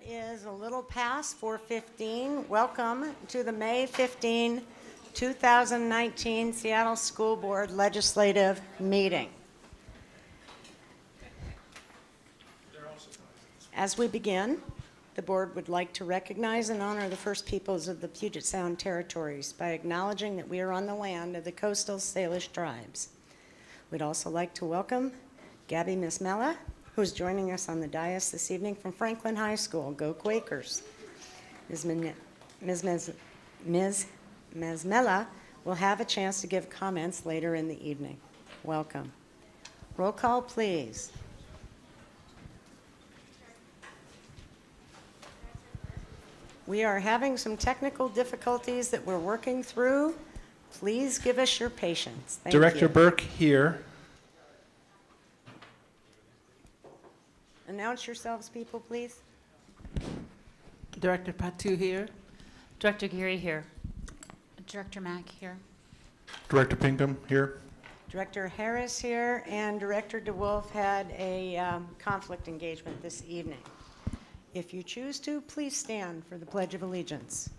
It is a little past 4:15. Welcome to the May 15, 2019 Seattle School Board Legislative Meeting. As we begin, the board would like to recognize and honor the First Peoples of the Puget Sound Territories by acknowledging that we are on the land of the coastal Salish tribes. We'd also like to welcome Gabby Mismella, who's joining us on the dais this evening from Franklin High School. Go Quakers. Ms. Mesmella will have a chance to give comments later in the evening. Welcome. Roll call, please. We are having some technical difficulties that we're working through. Please give us your patience. Thank Director you. Burke here. Announce yourselves, people, please. Director Patu here. Director Geary here. Director Mack here. Director Pinkham here. Director Harris here, and Director DeWolf had a conflict engagement this evening. If you choose to, please stand for the Pledge of Allegiance.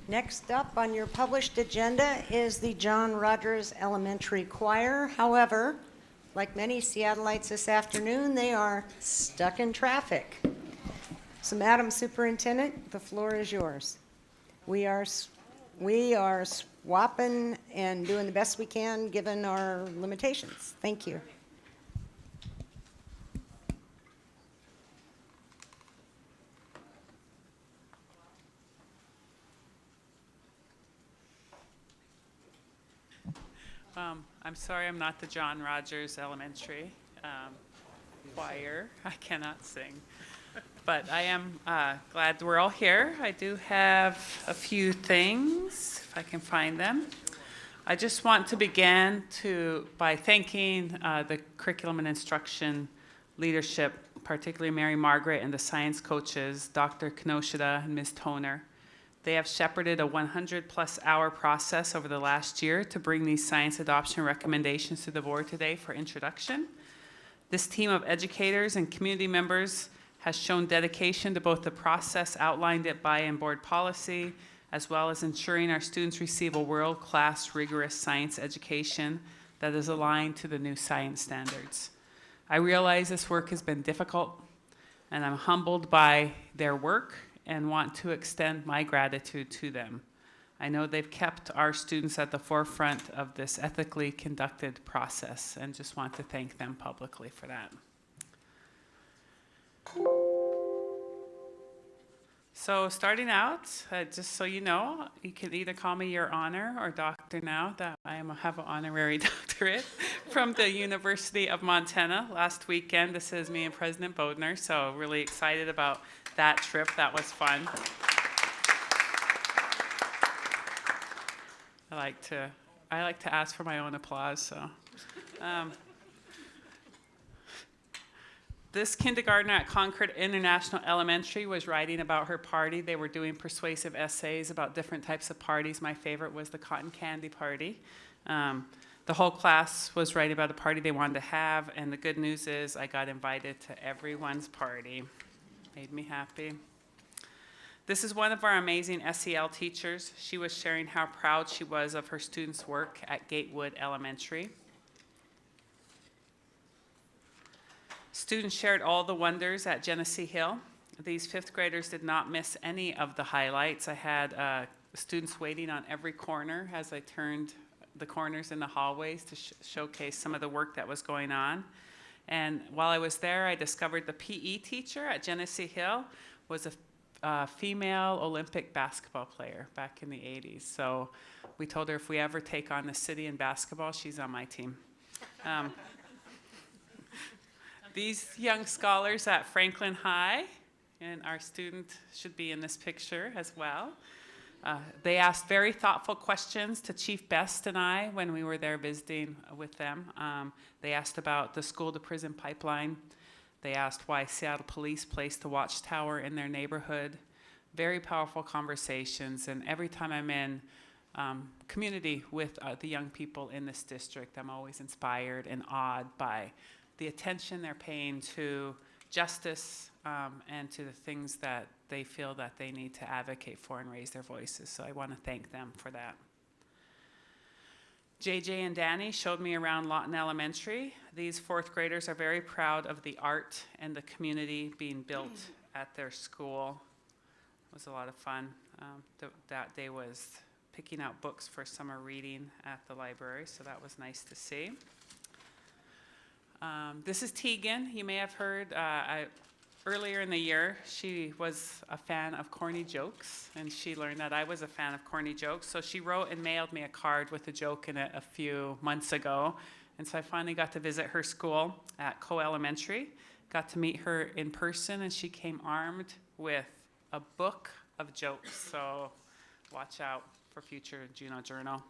Next up on your published agenda is the John Rogers Elementary Choir. However, like many Seattleites this afternoon, they are stuck in traffic. So, Madam Superintendent, the floor is yours. We are swapping and doing the best we can given our limitations. Thank you. I'm sorry I'm not the John Rogers Elementary choir. I cannot sing. But I am glad we're all here. I do have a few things, if I can find them. I just want to begin by thanking the curriculum and instruction leadership, particularly Mary Margaret and the science coaches, Dr. Kinoshita and Ms. Toner. They have shepherded a 100-plus hour process over the last year to bring these science adoption recommendations to the board today for introduction. This team of educators and community members has shown dedication to both the process outlined by in board policy, as well as ensuring our students receive a world-class, rigorous science education that is aligned to the new science standards. I realize this work has been difficult, and I'm humbled by their work and want to extend my gratitude to them. I know they've kept our students at the forefront of this ethically conducted process, and just want to thank them publicly for that. So starting out, just so you know, you can either call me Your Honor or Doctor now, that I have an honorary doctorate from the University of Montana. Last weekend, this is me and President Bodner, so really excited about that trip. That was fun. I like to ask for my own applause, so. This kindergartner at Concord International Elementary was writing about her party. They were doing persuasive essays about different types of parties. My favorite was the cotton candy party. The whole class was writing about a party they wanted to have, and the good news is I got invited to everyone's party. Made me happy. This is one of our amazing SEL teachers. She was sharing how proud she was of her students' work at Gatewood Elementary. Students shared all the wonders at Genesee Hill. These fifth graders did not miss any of the highlights. I had students waiting on every corner as I turned the corners in the hallways to showcase some of the work that was going on. And while I was there, I discovered the PE teacher at Genesee Hill was a female Olympic basketball player back in the 80s. So we told her if we ever take on the city in basketball, she's on my team. These young scholars at Franklin High, and our student should be in this picture as well, They asked very thoughtful questions to Chief Best and I when we were there visiting with them. They asked about the school-to-prison pipeline. They asked why Seattle Police placed the watchtower in their neighborhood. Very powerful conversations, and every time I'm in community with the young people in this district, I'm always inspired and awed by the attention they're paying to justice and to the things that they feel that they need to advocate for and raise their voices. So I want to thank them for that. JJ and Danny showed me around Lawton Elementary. These fourth graders are very proud of the art and the community being built at their school. It was a lot of fun. That day was picking out books for summer reading at the library, so that was nice to see. This is Tegan. You may have heard earlier in the year, she was a fan of corny jokes, and she learned that I was a fan of corny jokes. So she wrote and mailed me a card with a joke in it a few months ago. And so I finally got to visit her school at Coe Elementary, got to meet her in person, and she came armed with a book of jokes. So watch out for future Juno Journal.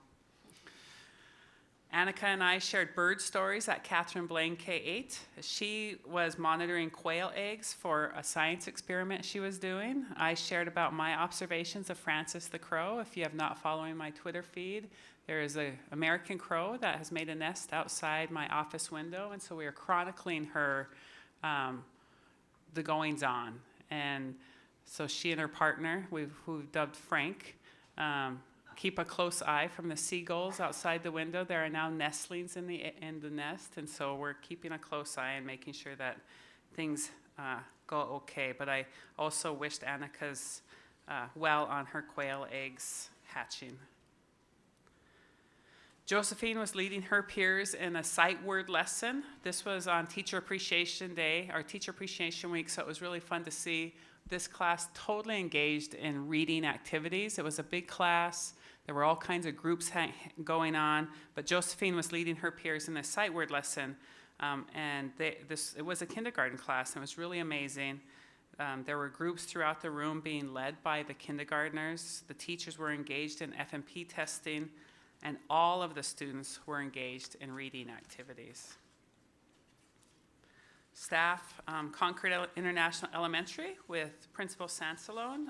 Annika and I shared bird stories at Catherine Blaine K-8. She was monitoring quail eggs for a science experiment she was doing. I shared about my observations of Francis the crow. If you have not following my Twitter feed, there is an American crow that has made a nest outside my office window, and so we are chronicling her, the goings on. And so she and her partner, who we've dubbed Frank, keep a close eye from the seagulls outside the window. There are now nestlings in the nest, and so we're keeping a close eye and making sure that things go okay. But I also wished Annika's well on her quail eggs hatching. Josephine was leading her peers in a sight word lesson. This was on Teacher Appreciation Day, or Teacher Appreciation Week, so it was really fun to see this class totally engaged in reading activities. It was a big class. There were all kinds of groups going on, but Josephine was leading her peers in this sight word lesson, and it was a kindergarten class, and it was really amazing. There were groups throughout the room being led by the kindergartners. The teachers were engaged in FMP testing, and all of the students were engaged in reading activities. Staff, Concord International Elementary with Principal Sansalone,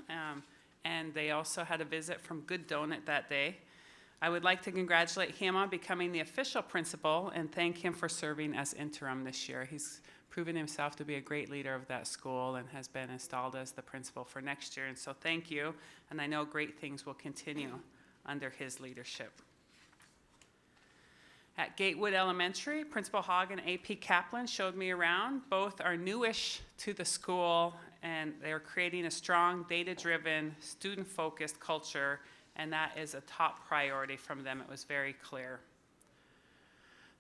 and they also had a visit from Good Donut that day. I would like to congratulate him on becoming the official principal and thank him for serving as interim this year. He's proven himself to be a great leader of that school and has been installed as the principal for next year, and so thank you, and I know great things will continue under his leadership. At Gatewood Elementary, Principal Hogg and AP Kaplan showed me around. Both are newish to the school, and they're creating a strong, data-driven, student-focused culture, and that is a top priority from them. It was very clear.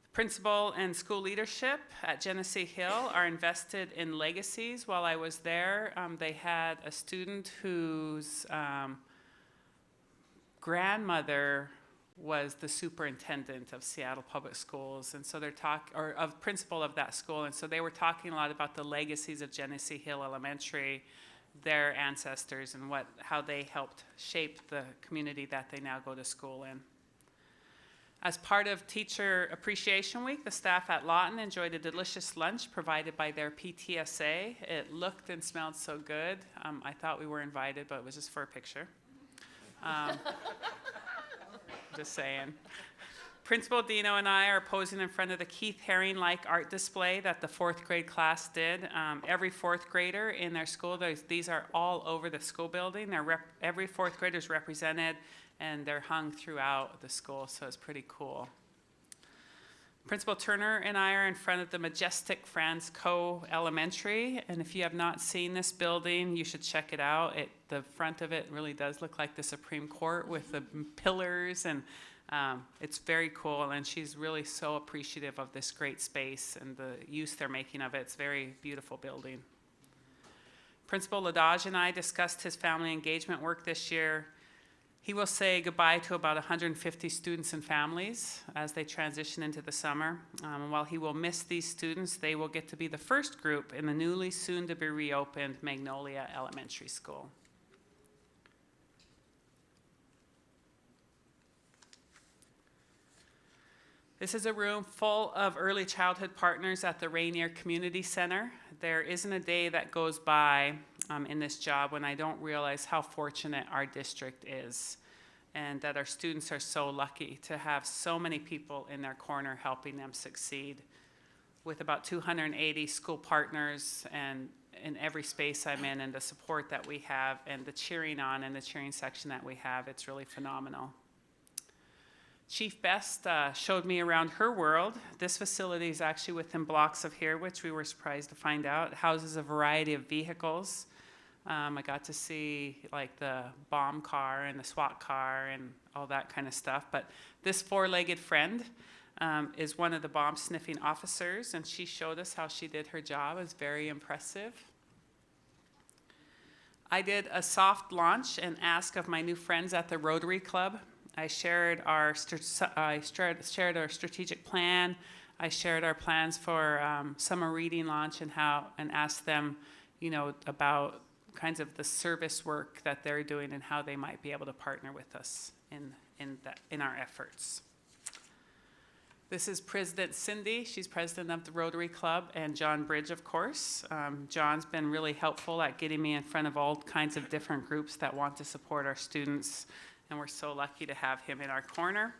The principal and school leadership at Genesee Hill are invested in legacies. While I was there, they had a student whose grandmother was the superintendent of Seattle Public Schools, and so of principal of that school, and so they were talking a lot about the legacies of Genesee Hill Elementary, their ancestors, and how they helped shape the community that they now go to school in. As part of Teacher Appreciation Week, the staff at Lawton enjoyed a delicious lunch provided by their PTSA. It looked and smelled so good. I thought we were invited, but it was just for a picture. Just saying. Principal Dino and I are posing in front of the Keith Haring-like art display that the fourth grade class did. Every fourth grader in their school, these are all over the school building. Every fourth grader is represented, and they're hung throughout the school, so it's pretty cool. Principal Turner and I are in front of the majestic Franz Coe Elementary, and if you have not seen this building, you should check it out. The front of it really does look like the Supreme Court with the pillars, and it's very cool, and she's really so appreciative of this great space and the use they're making of it. It's a very beautiful building. Principal Ladage and I discussed his family engagement work this year. He will say goodbye to about 150 students and families as they transition into the summer. And while he will miss these students, they will get to be the first group in the newly soon-to-be reopened Magnolia Elementary School. This is a room full of early childhood partners at the Rainier Community Center. There isn't a day that goes by in this job when I don't realize how fortunate our district is, and that our students are so lucky to have so many people in their corner helping them succeed. With about 280 school partners and in every space I'm in, and the support that we have and the cheering on and the cheering section that we have, it's really phenomenal. Chief Best showed me around her world. This facility is actually within blocks of here, which we were surprised to find out. It houses a variety of vehicles. I got to see like the bomb car and the SWAT car and all that kind of stuff. But this four-legged friend is one of the bomb sniffing officers, and she showed us how she did her job. It was very impressive. I did a soft launch and ask of my new friends at the Rotary Club. I shared our strategic plan. I shared our plans for summer reading launch and asked them, about kinds of the service work that they're doing and how they might be able to partner with us in our efforts. This is President Cindy. She's president of the Rotary Club, and John Bridge, of course. John's been really helpful at getting me in front of all kinds of different groups that want to support our students, and we're so lucky to have him in our corner.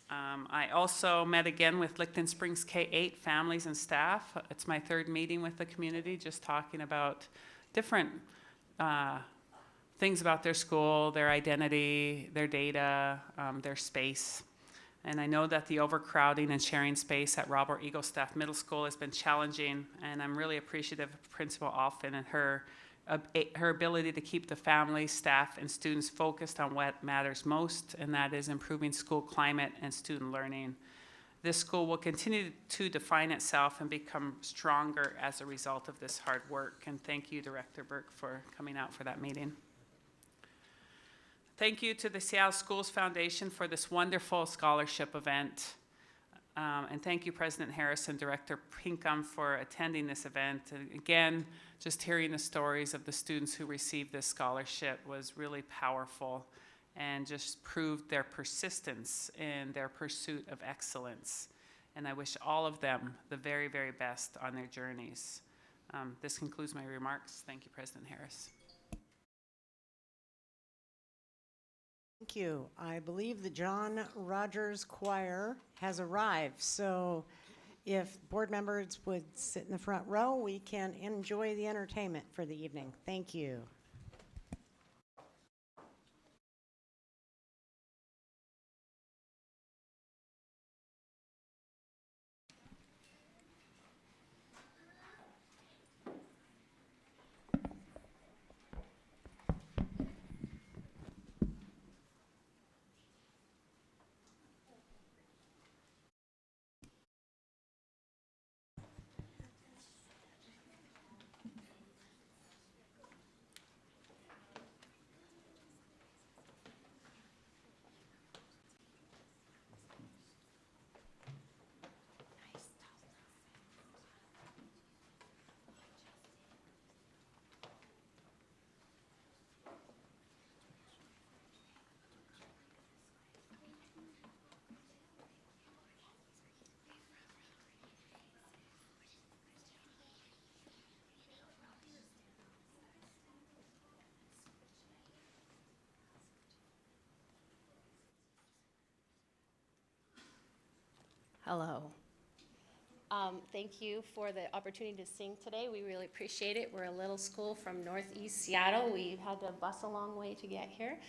I also met again with Licton Springs K-8 families and staff. It's my third meeting with the community, just talking about different things about their school, their identity, their data, their space. And I know that the overcrowding and sharing space at Robert Eagle Staff Middle School has been challenging, and I'm really appreciative of Principal Alfin and her ability to keep the family, staff, and students focused on what matters most, and that is improving school climate and student learning. This school will continue to define itself and become stronger as a result of this hard work. And thank you, Director Burke, for coming out for that meeting. Thank you to the Seattle Schools Foundation for this wonderful scholarship event. And thank you, President Harris and Director Pinkham, for attending this event. And again, just hearing the stories of the students who received this scholarship was really powerful and just proved their persistence in their pursuit of excellence. And I wish all of them the very, very best on their journeys. This concludes my remarks. Thank you, President Harris. Thank you. I believe the John Rogers Choir has arrived, so if board members would sit in the front row, we can enjoy the entertainment for the evening. Thank you. Hello. Thank you for the opportunity to sing today. We really appreciate it. We're a little school from Northeast Seattle. We had to bus a long way to get here,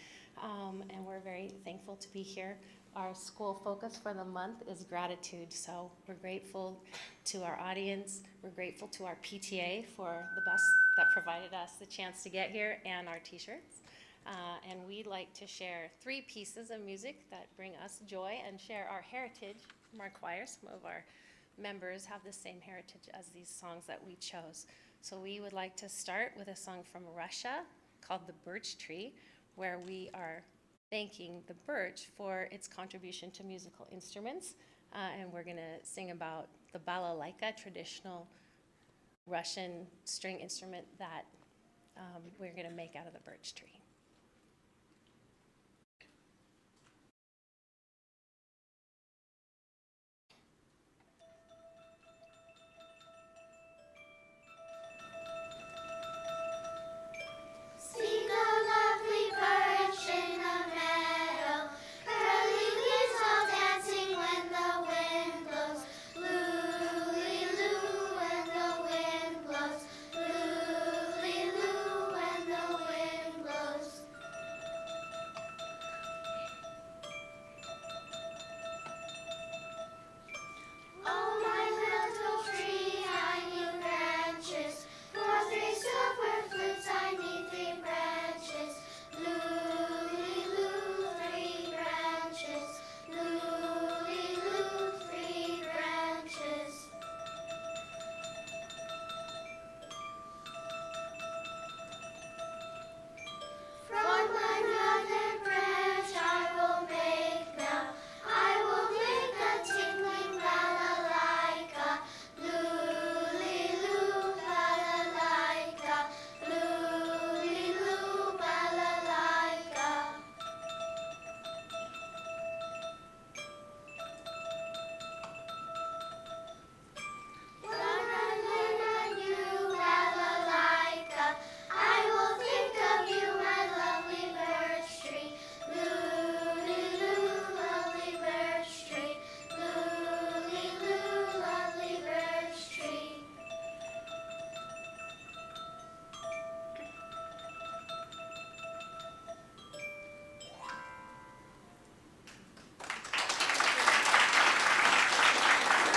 and we're very thankful to be here. Our school focus for the month is gratitude, so we're grateful to our audience. We're grateful to our PTA for the bus that provided us the chance to get here, and our t-shirts. And we'd like to share 3 pieces of music that bring us joy and share our heritage from our choir. Some of our members have the same heritage as these songs that we chose. So we would like to start with a song from Russia called The Birch Tree, where we are thanking the birch for its contribution to musical instruments. And we're gonna sing about the balalaika, traditional Russian string instrument that we're gonna make out of the birch tree.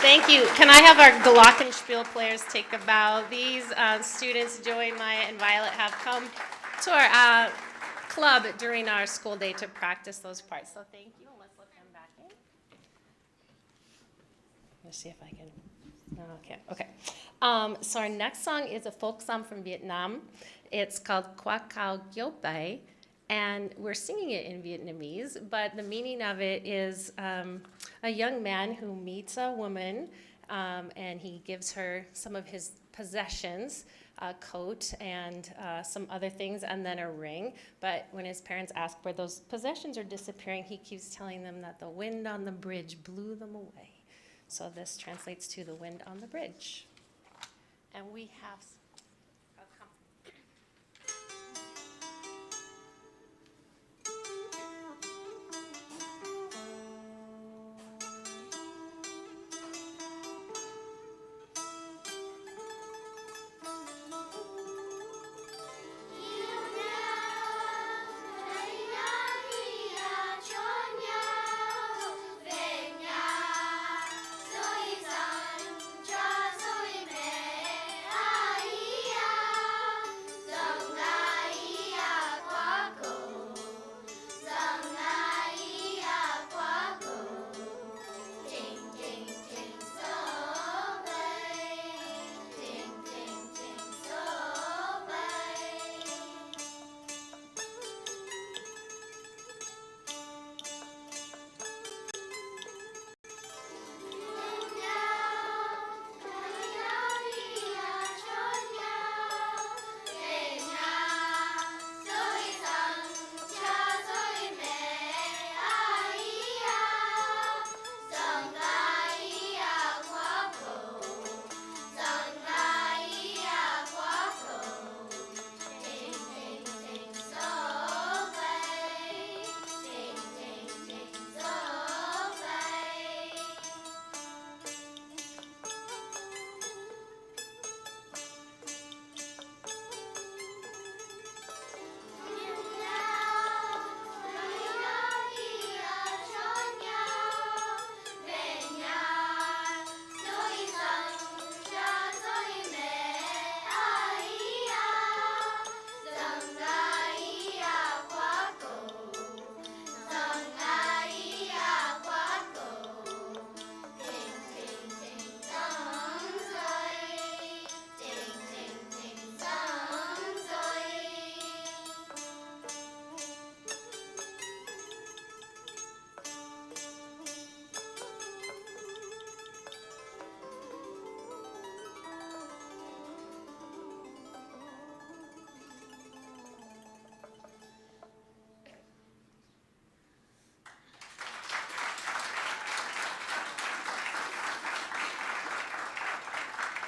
Thank you. Can I have our glockenspiel players take a bow? These students, Joey, Maya, and Violet, have come to our club during our school day to practice those parts. So thank you, and let's let them back in. Let's see if I can. No, okay. Okay. So our next song is a folk song from Vietnam. It's called Qua Cao Gyo Bai, and we're singing it in Vietnamese, but the meaning of it is a young man who meets a woman, and he gives her some of his possessions, a coat and some other things, and then a ring. But when his parents ask where those possessions are disappearing, he keeps telling them that the wind on the bridge blew them away. So this translates to the wind on the bridge. And we have... oh, come.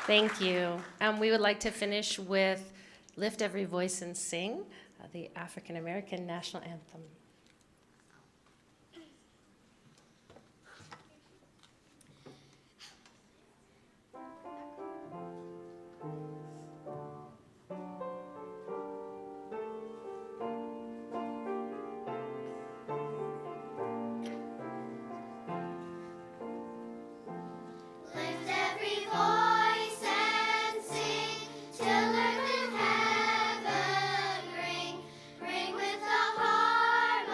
Thank you. We would like to finish with Lift Every Voice and Sing, the African American National Anthem. Lift every voice and sing till earth and heaven ring. Ring with the heart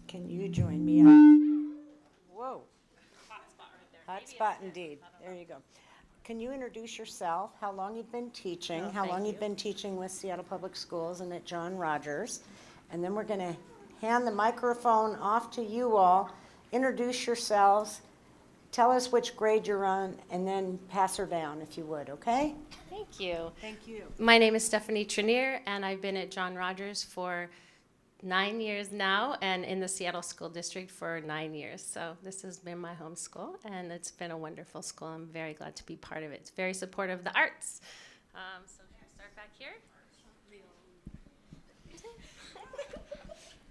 Can you join me up? Whoa. Hot spot indeed. There you go. Can you introduce yourself, how long you've been teaching, how long you've been teaching with Seattle Public Schools and at John Rogers? And then we're going to hand the microphone off to you all. Introduce yourselves, tell us which grade you're on, and then pass her down if you would, okay? Thank you. Thank you. My name is Stephanie Trenier, and I've been at John Rogers for 9 years now, and in the Seattle School District for 9 years. So this has been my home school, and it's been a wonderful school. I'm very glad to be part of it. It's very supportive of the arts. So can I start back here?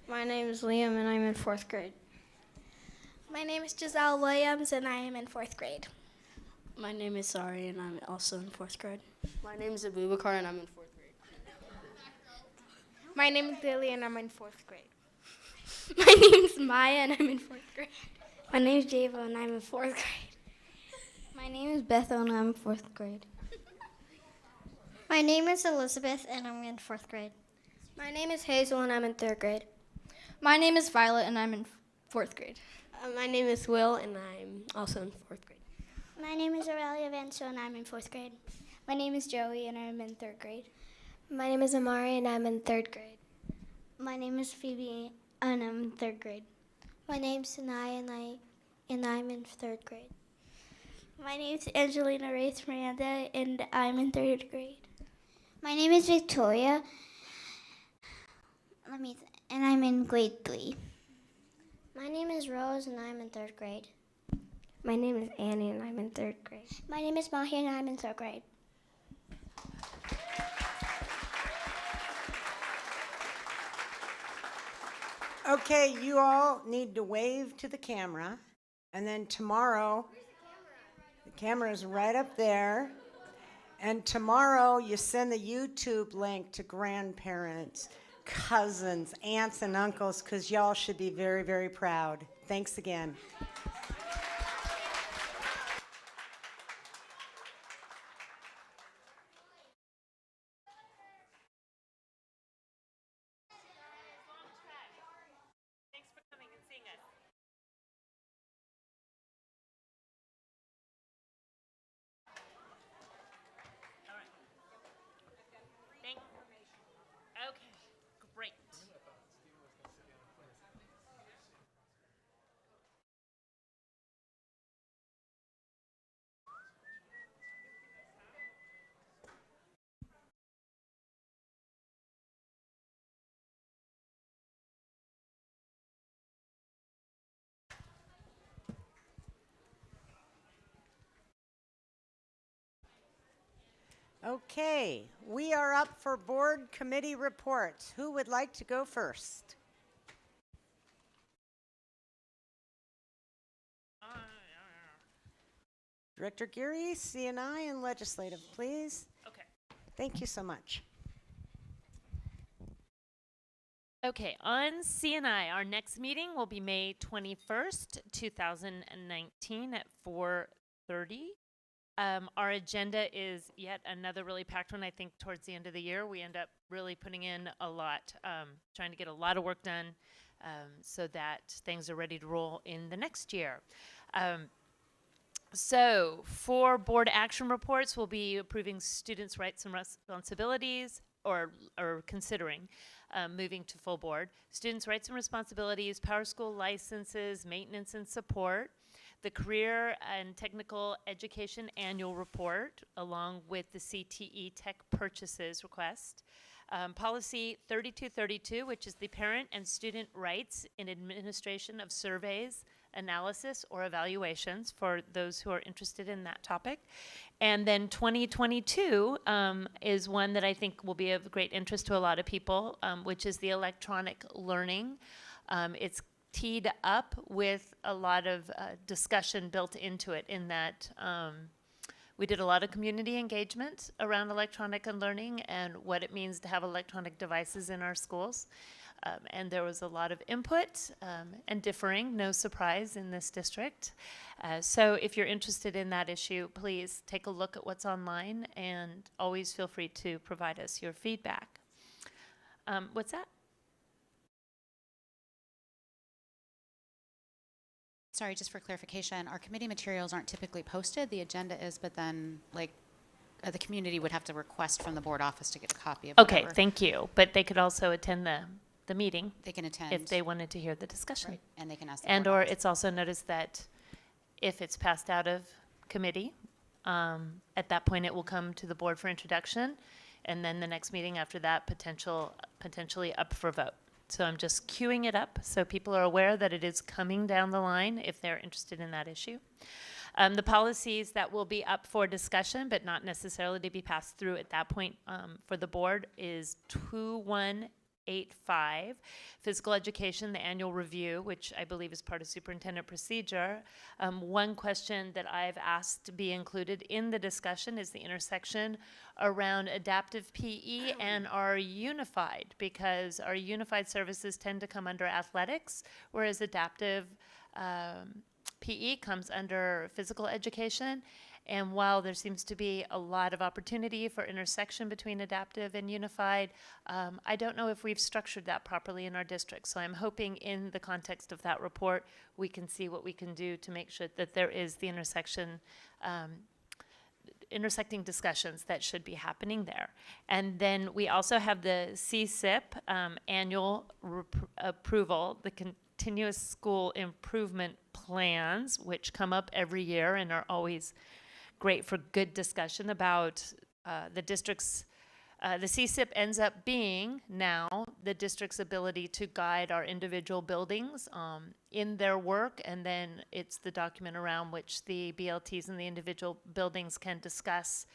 My name is Liam and I'm in 4th grade. My name is Giselle Williams, and I am in 4th grade. My name is Sari and I'm also in 4th grade. My name is Abubakar and I'm in 4th grade. My name is Lily, and I'm in 4th grade. My name is Maya, and I'm in 4th grade. My name is Java, and I'm in 4th grade. My name is Bethel and I'm in 4th grade. My name is Elizabeth, and I'm in 4th grade. My name is Hazel and I'm in 3rd grade. My name is Violet and I'm in 4th grade. My name is Will and I'm also in 4th grade. My name is Aurelia Vanso, and I'm in 4th grade. My name is Joey, and I'm in 3rd grade. My name is Amari and I'm in 3rd grade. My name is Phoebe, and I'm in 3rd grade. My name's Sanaya, and I'm in 3rd grade. My name's Angelina Wraith Miranda, and I'm in 3rd grade. My name is Victoria. And I'm in grade 3. My name is Rose, and I'm in 3rd grade. My name is Annie and I'm in 3rd grade. My name is Mahi, and I'm in 3rd grade. Okay, you all need to wave to the camera, and then tomorrow, the camera is right up there, and tomorrow you send the YouTube link to grandparents, cousins, aunts, and uncles, because y'all should be very, very proud. Thanks again. Thanks for coming and seeing us. All right. Thank. Okay, great. Okay, we are up for board committee reports. Who would like to go first? Director Geary, CNI, and Legislative, please. Okay. Thank you so much. Okay, on CNI, our next meeting will be May 21st, 2019 at 4:30. Our agenda is yet another really packed one. I think towards the end of the year, we end up really putting in a lot, trying to get a lot of work done so that things are ready to roll in the next year. So for board action reports, we'll be approving students' rights and responsibilities, or considering moving to full board. Students' rights and responsibilities, Power School licenses, maintenance and support, the Career and Technical Education Annual Report, along with the CTE Tech Purchases request. Policy 3232, which is the Parent and Student Rights in Administration of Surveys, Analysis, or Evaluations, for those who are interested in that topic. And then 2022 is one that I think will be of great interest to a lot of people, which is the electronic learning. It's teed up with a lot of discussion built into it, in that we did a lot of community engagement around electronic and learning and what it means to have electronic devices in our schools. And there was a lot of input and differing, no surprise, in this district. So if you're interested in that issue, please take a look at what's online and always feel free to provide us your feedback. What's that? Sorry, just for clarification, our committee materials aren't typically posted. The agenda is, but then the community would have to request from the board office to get a copy of Okay, whatever. thank you. But they could also attend the meeting They can attend. if they wanted to hear the discussion. Right, and they can ask the And board or office. it's also noticed that if it's passed out of committee, at that point it will come to the board for introduction, and then the next meeting after that potentially up for vote. So I'm just queuing it up so people are aware that it is coming down the line if they're interested in that issue. The policies that will be up for discussion, but not necessarily to be passed through at that point for the board, is 2185, physical education, the annual review, which I believe is part of superintendent procedure. One question that I've asked to be included in the discussion is the intersection around adaptive PE and our unified, because our unified services tend to come under athletics, whereas adaptive PE comes under physical education. And while there seems to be a lot of opportunity for intersection between adaptive and unified, I don't know if we've structured that properly in our district. So I'm hoping in the context of that report, we can see what we can do to make sure that there is the intersecting discussions that should be happening there. And then we also have the CSIP annual approval, the continuous school improvement plans, which come up every year and are always great for good discussion about the district's, the CSIP ends up being now the district's ability to guide our individual buildings in their work, and then it's the document around which the BLTs and the individual buildings can discuss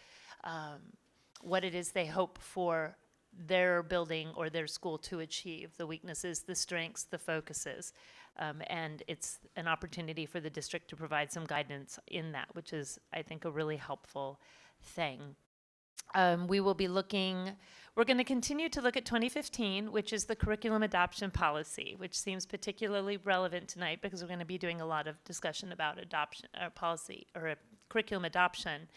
what it is they hope for their building or their school to achieve, the weaknesses, the strengths, the focuses. And it's an opportunity for the district to provide some guidance in that, which is, I think, a really helpful thing. We're going to continue to look at 2015, which is the curriculum adoption policy, which seems particularly relevant tonight because we're going to be doing a lot of discussion about adoption policy or curriculum adoption.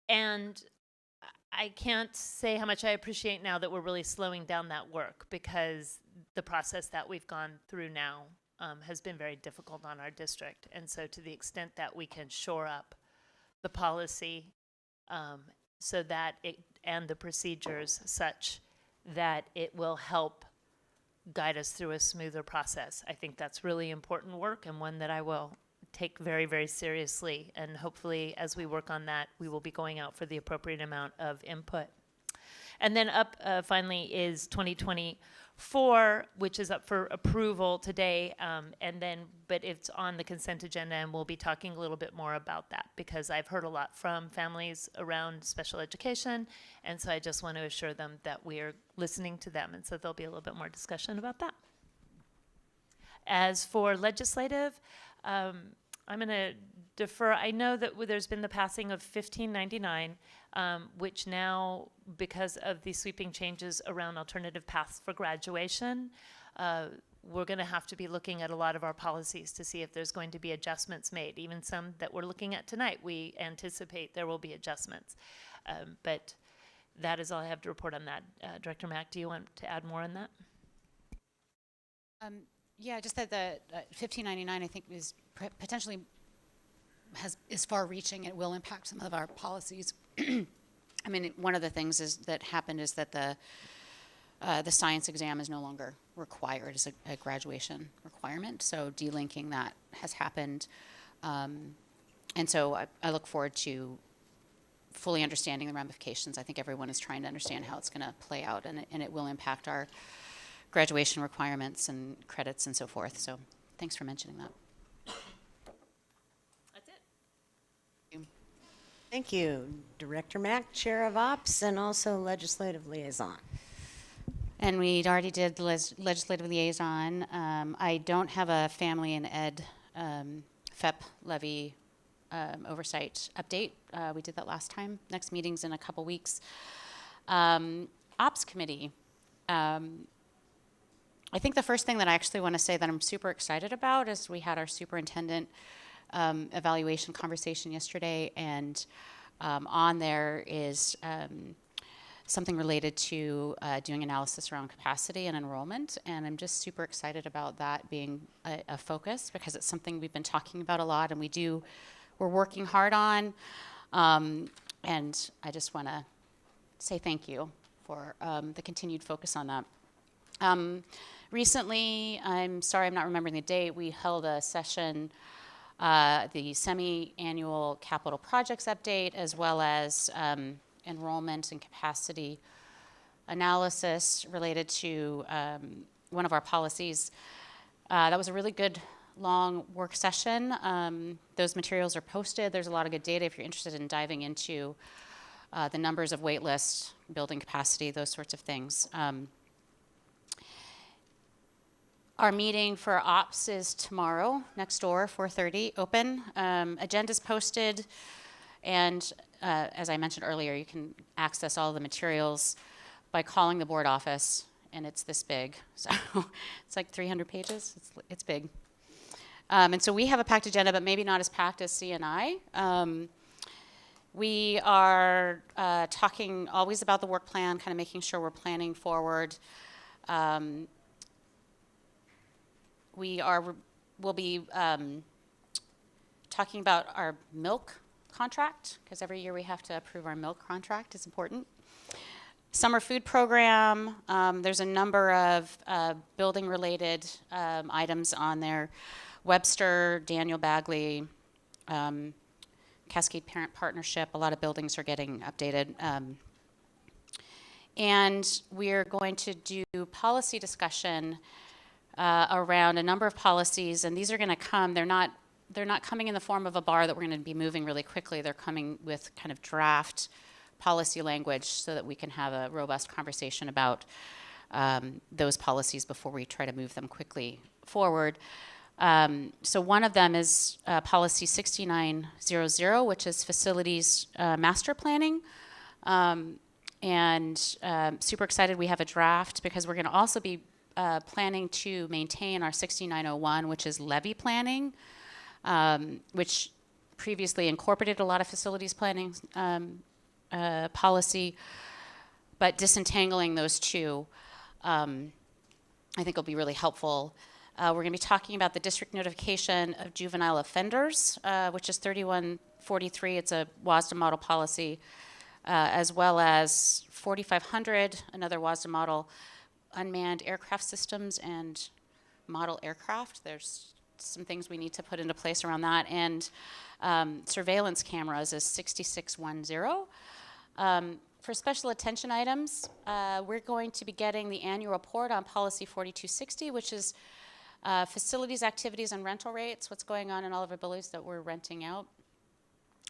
And I can't say how much I appreciate now that we're really slowing down that work, because the process that we've gone through now has been very difficult on our district. And so to the extent that we can shore up the policy so that and the procedures such that it will help guide us through a smoother process, I think that's really important work, and one that I will take very, very seriously. And hopefully, as we work on that, we will be going out for the appropriate amount of input. And then up finally is 2024, which is up for approval today. But it's on the consent agenda, and we'll be talking a little bit more about that, because I've heard a lot from families around special education. And so I just want to assure them that we are listening to them. And so there'll be a little bit more discussion about that. As for legislative, I'm going to defer. I know that there's been the passing of 1599, which now, because of the sweeping changes around alternative paths for graduation, we're going to have to be looking at a lot of our policies to see if there's going to be adjustments made. Even some that we're looking at tonight, we anticipate there will be adjustments. But that is all I have to report on that. Director Mack, do you want to add more on that? Yeah, just that the 1599, I think, is potentially is far-reaching. It will impact some of our policies. I mean, one of the things that happened is that the science exam is no longer required as a graduation requirement. So delinking that has happened, and so I look forward to fully understanding the ramifications. I think everyone is trying to understand how it's going to play out, and it will impact our graduation requirements and credits and so forth. So thanks for mentioning that. That's it. Thank you, Director Mack, Chair of Ops, and also Legislative Liaison. And we already did the legislative liaison. I don't have a family and ed FEP levy oversight update. We did that last time. Next meeting's in a couple weeks. Ops committee. I think the first thing that I actually want to say that I'm super excited about is we had our superintendent evaluation conversation yesterday, and on there is something related to doing analysis around capacity and enrollment, and I'm just super excited about that being a focus because it's something we've been talking about a lot, and we're working hard on, and I just want to say thank you for the continued focus on that. Recently, I'm sorry I'm not remembering the date, we held a session, the semi-annual capital projects update, as well as enrollment and capacity analysis related to one of our policies. That was a really good long work session. Those materials are posted. There's a lot of good data if you're interested in diving into the numbers of wait lists, building capacity, those sorts of things. Our meeting for ops is tomorrow, next door, 4:30, open. Agenda's posted, and as I mentioned earlier, you can access all the materials by calling the board office, and it's this big. So it's like 300 pages. It's big. And so we have a packed agenda, but maybe not as packed as CNI. We are talking always about the work plan, kind of making sure we're planning forward. We'll be talking about our milk contract, because every year we have to approve our milk contract. It's important. Summer food program, there's a number of building-related items on there. Webster, Daniel Bagley, Cascade Parent Partnership, a lot of buildings are getting updated. And we're going to do policy discussion around a number of policies, and these are going to come, they're not coming in the form of a bar that we're going to be moving really quickly. They're coming with kind of draft policy language so that we can have a robust conversation about those policies before we try to move them quickly forward. So one of them is policy 6900, which is facilities master planning. And super excited we have a draft because we're going to also be planning to maintain our 6901, which is levy planning, which previously incorporated a lot of facilities planning policy, but disentangling those two, I think will be really helpful. We're going to be talking about the district notification of juvenile offenders, which is 3143. It's a WASDA model policy, as well as 4500, another WASDA model, unmanned aircraft systems and model aircraft. There's some things we need to put into place around that. And surveillance cameras is 6610. For special attention items, we're going to be getting the annual report on policy 4260, which is facilities, activities, and rental rates, what's going on in all of our buildings that we're renting out,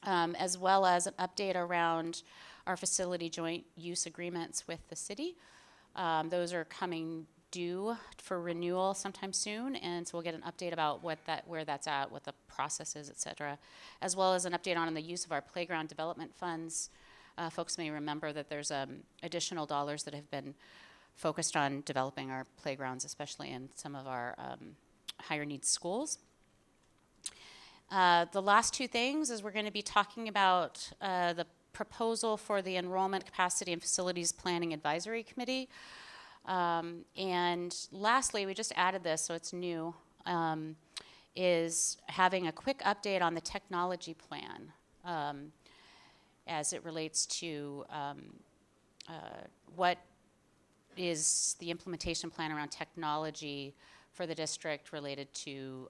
as well as an update around our facility joint use agreements with the city. Those are coming due for renewal sometime soon, and so we'll get an update about where that's at, what the process is, et cetera, as well as an update on the use of our playground development funds. Folks may remember that there's additional dollars that have been focused on developing our playgrounds, especially in some of our higher needs schools. The last two things is we're going to be talking about the proposal for the Enrollment Capacity and Facilities Planning Advisory Committee. And lastly, we just added this, so it's new, is having a quick update on the technology plan as it relates to what is the implementation plan around technology for the district related to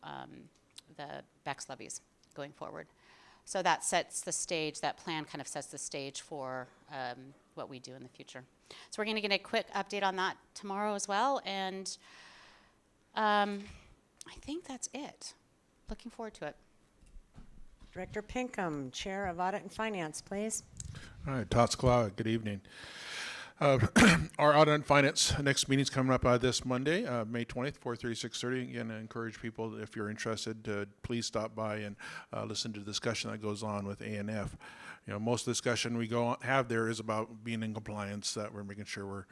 the BEX levies going forward. So that sets the stage, that plan kind of sets the stage for what we do in the future. So we're going to get a quick update on that tomorrow as well, and I think that's it. Looking forward to it. Director Pinkham, Chair of Audit and Finance, please. All right, Todd Skla, good evening. Our Audit and Finance next meeting's coming up this Monday, May 20th, 4:30, 6:30. Again, I encourage people, if you're interested, to please stop by and listen to the discussion that goes on with A&F. You know, most of the discussion we have there is about being in compliance, that we're making sure we're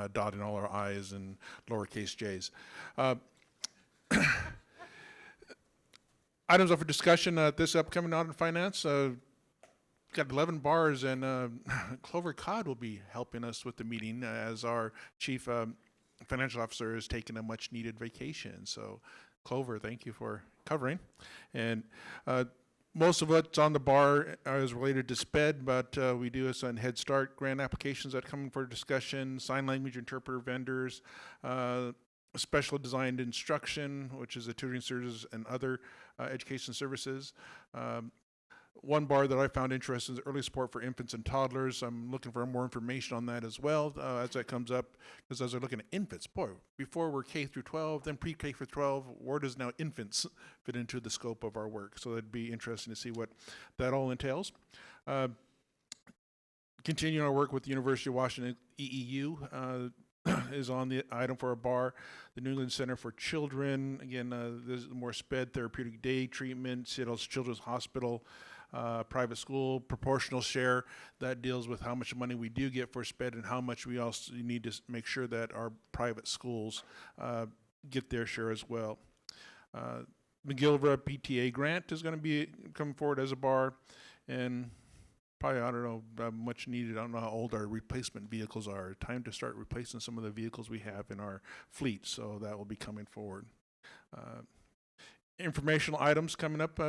dotting all our I's and lowercase j's. Items up for discussion at this upcoming Audit and Finance. got 11 bars, and Clover Codd will be helping us with the meeting as our chief financial officer is taking a much needed vacation. So Clover, thank you for covering. And most of what's on the bar is related to SPED, but we do have some Head Start grant applications that come for discussion, sign language interpreter vendors, special designed instruction, which is a tutoring services and other education services. One bar that I found interesting is early support for infants and toddlers. I'm looking for more information on that as well as that comes up, because as we're looking at infants, boy, before we're K through 12, then pre-K for 12, where does now infants fit into the scope of our work? So it'd be interesting to see what that all entails. Continuing our work with the University of Washington EEU is on the item for a bar. The New England Center for Children, again, there's more SPED therapeutic day treatment, Seattle's Children's Hospital, private school, proportional share, that deals with how much money we do get for SPED and how much we also need to make sure that our private schools get their share as well. McGillivray PTA grant is going to be coming forward as a bar, and probably, I don't know, much needed. I don't know how old our replacement vehicles are. Time to start replacing some of the vehicles we have in our fleet, so that will be coming forward. Informational items coming up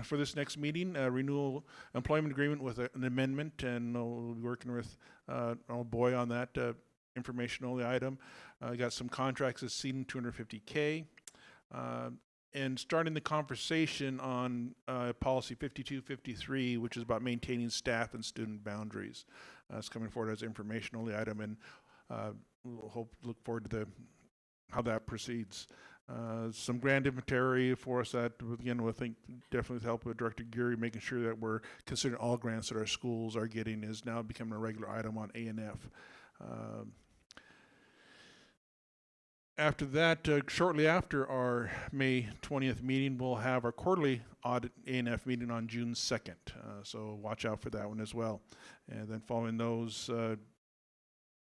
for this next meeting, renewal employment agreement with an amendment, and we'll be working with old boy on that information only item. Got some contracts exceeding $250K. And starting the conversation on policy 5253, which is about maintaining staff and student boundaries. It's coming forward as an information only item, and we'll look forward to how that proceeds. Some grant inventory for us that, again, we'll think definitely with help with Director Geary, making sure that we're considering all grants that our schools are getting is now becoming a regular item on A&F. After that, shortly after our May 20th meeting, we'll have our quarterly audit A&F meeting on June 2nd. So watch out for that one as well. And then following those,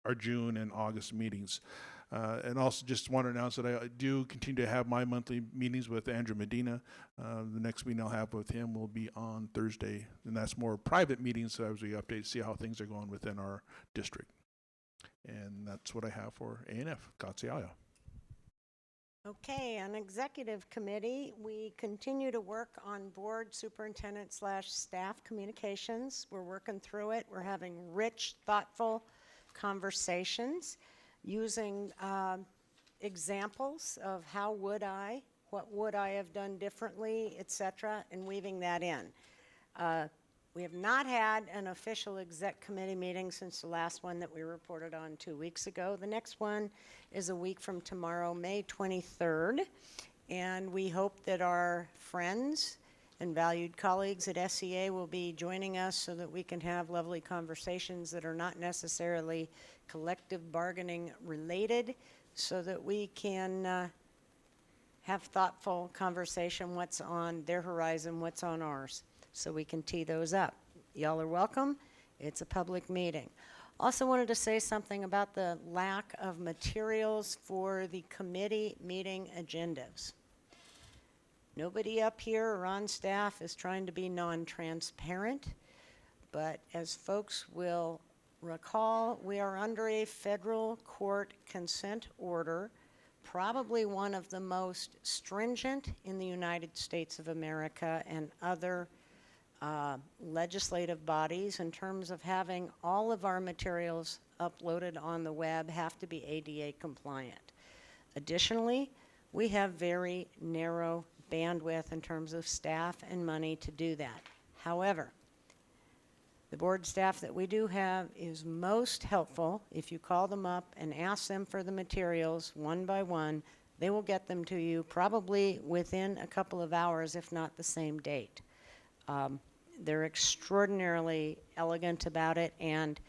our June and August meetings. And also just want to announce that I do continue to have my monthly meetings with Andrew Medina. The next meeting I'll have with him will be on Thursday. And that's more private meetings as we update, see how things are going within our district. And that's what I have for A&F. Katsiaya. Okay, on executive committee, we continue to work on board superintendent / staff communications. We're working through it. We're having rich, thoughtful conversations using examples of how would I, what would I have done differently, etc., and weaving that in. We have not had an official exec committee meeting since the last one that we reported on 2 weeks ago. The next one is a week from tomorrow, May 23rd, and we hope that our friends and valued colleagues at SEA will be joining us so that we can have lovely conversations that are not necessarily collective bargaining related, so that we can have thoughtful conversation, what's on their horizon, what's on ours, so we can tee those up. Y'all are welcome. It's a public meeting. Also wanted to say something about the lack of materials for the committee meeting agendas. Nobody up here or on staff is trying to be non-transparent, but as folks will recall, we are under a federal court consent order, probably one of the most stringent in the United States of America and other legislative bodies in terms of having all of our materials uploaded on the web have to be ADA compliant. Additionally, we have very narrow bandwidth in terms of staff and money to do that. However, the board staff that we do have is most helpful. If you call them up and ask them for the materials one by one, they will get them to you probably within a couple of hours, if not the same date. They're extraordinarily elegant about it, and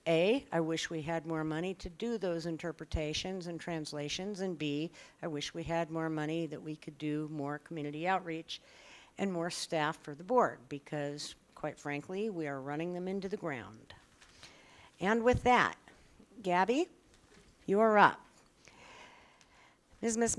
A, I wish we had more money to do those interpretations and translations, and B, I wish we had more money that we could do more community outreach and more staff for the board, because quite frankly, we are running them into the ground. And with that, Gabby, you are up. Ms.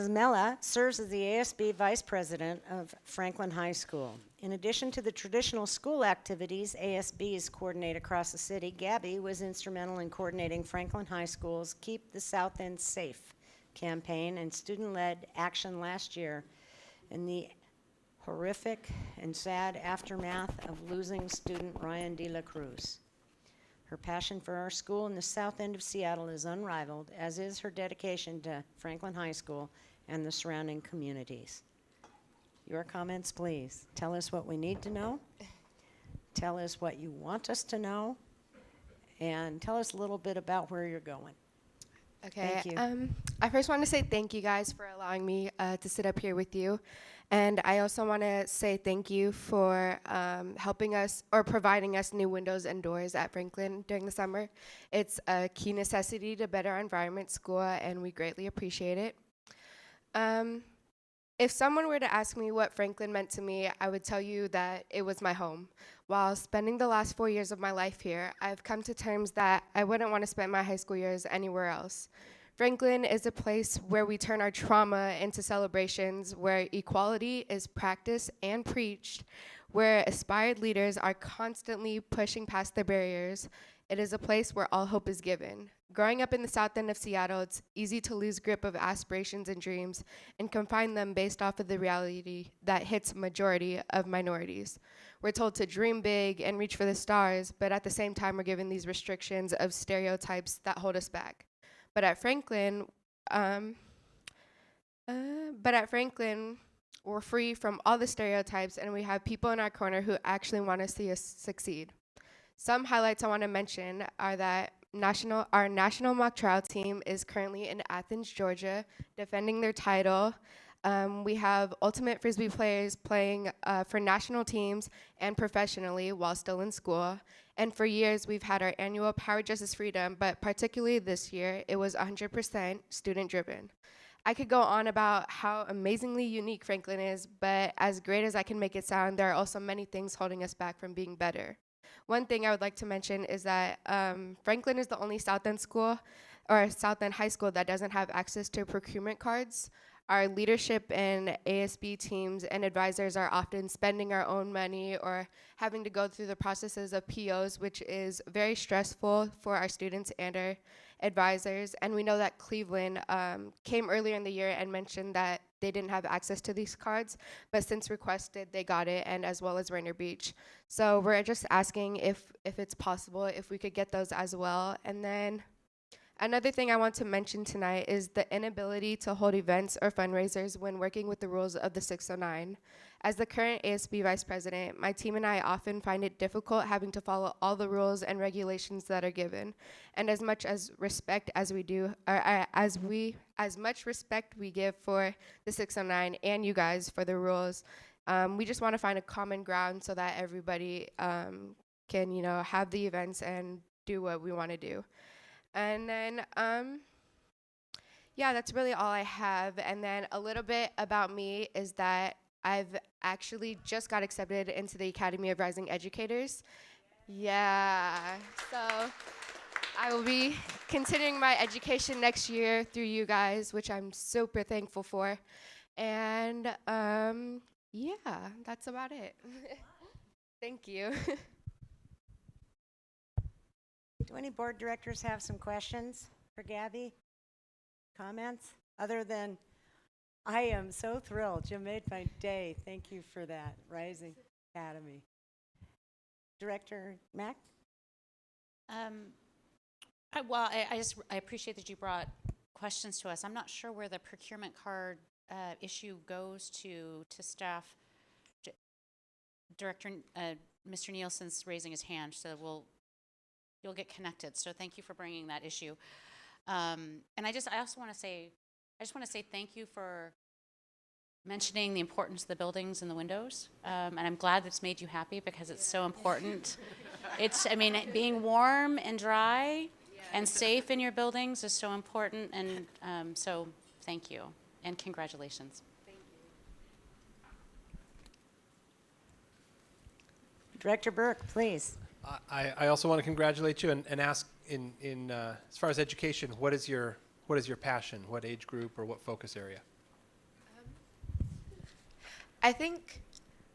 Mella serves as the ASB Vice President of Franklin High School. In addition to the traditional school activities ASBs coordinate across the city, Gabby was instrumental in coordinating Franklin High School's Keep the South End Safe campaign and student-led action last year in the horrific and sad aftermath of losing student Ryan De La Cruz. Her passion for our school in the south end of Seattle is unrivaled, as is her dedication to Franklin High School and the surrounding communities. Your comments, please. Tell us what we need to know. Tell us what you want us to know. And tell us a little bit about where you're going. Okay. Thank you. I first want to say thank you guys for allowing me to sit up here with you. And I also want to say thank you for helping us or providing us new windows and doors at Franklin during the summer. It's a key necessity to better our environment, school, and we greatly appreciate it. If someone were to ask me what Franklin meant to me, I would tell you that it was my home. While spending the last 4 years of my life here, I've come to terms that I wouldn't want to spend my high school years anywhere else. Franklin is a place where we turn our trauma into celebrations, where equality is practiced and preached, where aspired leaders are constantly pushing past the barriers. It is a place where all hope is given. Growing up in the south end of Seattle, it's easy to lose grip of aspirations and dreams and confine them based off of the reality that hits majority of minorities. We're told to dream big and reach for the stars, but at the same time, we're given these restrictions of stereotypes that hold us back. But at Franklin, we're free from all the stereotypes, and we have people in our corner who actually want to see us succeed. Some highlights I want to mention are that our national mock trial team is currently in Athens, Georgia, defending their title. We have ultimate Frisbee players playing for national teams and professionally while still in school. And for years, we've had our annual Power, Justice, Freedom, but particularly this year, it was 100% student-driven. I could go on about how amazingly unique Franklin is, but as great as I can make it sound, there are also many things holding us back from being better. One thing I would like to mention is that Franklin is the only South End school or South End high school that doesn't have access to procurement cards. Our leadership and ASB teams and advisors are often spending our own money or having to go through the processes of POs, which is very stressful for our students and our advisors. And we know that Cleveland came earlier in the year and mentioned that they didn't have access to these cards, but since requested, they got it, and as well as Rainier Beach. So we're just asking if it's possible, if we could get those as well. And then another thing I want to mention tonight is the inability to hold events or fundraisers when working with the rules of the 609. As the current ASB Vice President, my team and I often find it difficult having to follow all the rules and regulations that are given. And as much as respect as we do, or as much respect we give for the 609 and you guys for the rules, we just want to find a common ground so that everybody can, have the events and do what we want to do. And then, that's really all I have. And then a little bit about me is that I've actually just got accepted into the Academy of Rising Educators. Yeah, so I will be continuing my education next year through you guys, which I'm super thankful for. And that's about it. Thank you. Do any board directors have some questions for Gabby? Comments? Other than, I am so thrilled. You made my day. Thank you for that. Rising Academy. Director Mack? I appreciate that you brought questions to us. I'm not sure where the procurement card issue goes to staff. Director, Mr. Nielsen's raising his hand, so you'll get connected. So thank you for bringing that issue. And I just want to say thank you for mentioning the importance of the buildings and the windows. And I'm glad it's made you happy because it's so important. Being warm and dry and safe in your buildings is so important. And so thank you and congratulations. Director Burke, please. I also want to congratulate you and ask in as far as education, what is your passion? What age group or what focus area? I think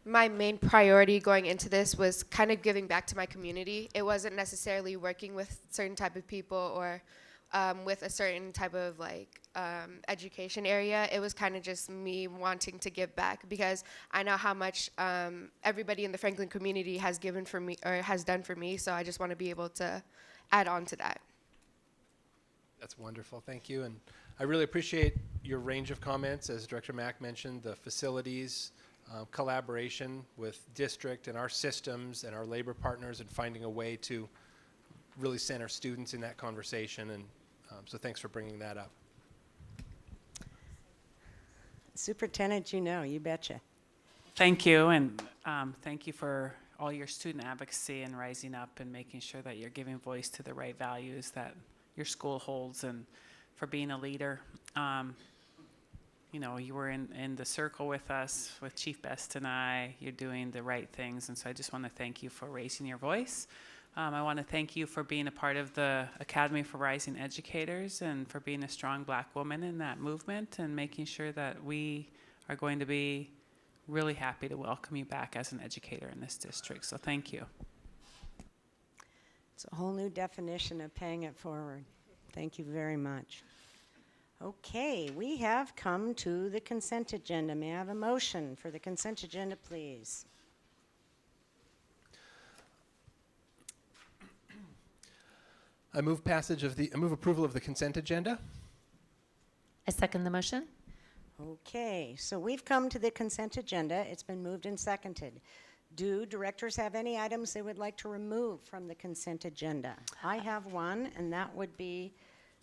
my main priority going into this was kind of giving back to my community. It wasn't necessarily working with certain type of people or with a certain type of education area. It was kind of just me wanting to give back because I know how much everybody in the Franklin community has given for me or has done for me. So I just want to be able to add on to that. That's wonderful. Thank you. And I really appreciate your range of comments. As Director Mack mentioned, the facilities, collaboration with district and our systems and our labor partners and finding a way to really center students in that conversation. And so thanks for bringing that up. Superintendent, you betcha. Thank you, and thank you for all your student advocacy and rising up and making sure that you're giving voice to the right values that your school holds, and for being a leader. You were in the circle with us, with Chief Best and I. You're doing the right things, and so I just want to thank you for raising your voice. I want to thank you for being a part of the Academy for Rising Educators and for being a strong Black woman in that movement and making sure that we are going to be really happy to welcome you back as an educator in this district. So thank you. It's a whole new definition of paying it forward. Thank you very much. Okay, we have come to the consent agenda. May I have a motion for the consent agenda, please? I move approval of the consent agenda. I second the motion. Okay, so we've come to the consent agenda. It's been moved and seconded. Do directors have any items they would like to remove from the consent agenda? I have one, and that would be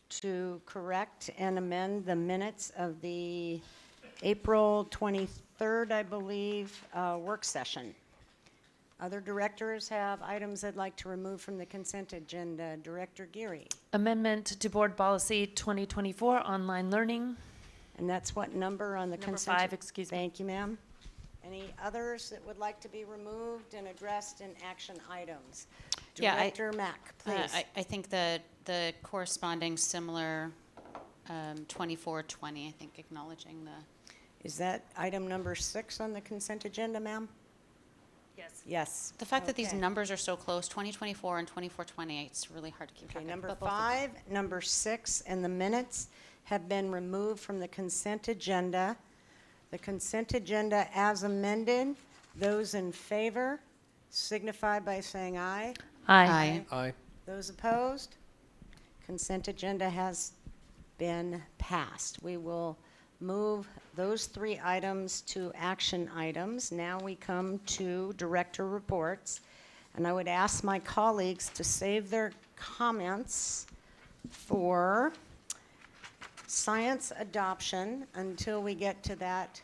to correct and amend the minutes of the April 23rd, I believe, work session. Other directors have items they'd like to remove from the consent agenda. Director Geary. Amendment to Board Policy 2024, online learning. And that's what number on the Number consent? 5, excuse me. Thank you, ma'am. Any others that would like to be removed and addressed in action items? Yeah, Director Mack, please. I think the corresponding similar 2420, I think acknowledging the... Is that item number 6 on the consent agenda, ma'am? Yes. Yes. The fact that these Okay. numbers are so close, 2024 and 2420, it's really hard to keep track Okay, of. number but both of them. 5, number 6, and the minutes have been removed from the consent agenda. The consent agenda as amended, those in favor signify by saying aye. Aye. Aye. Those opposed? Consent agenda has been passed. We will move those 3 items to action items. Now we come to director reports. And I would ask my colleagues to save their comments for science adoption until we get to that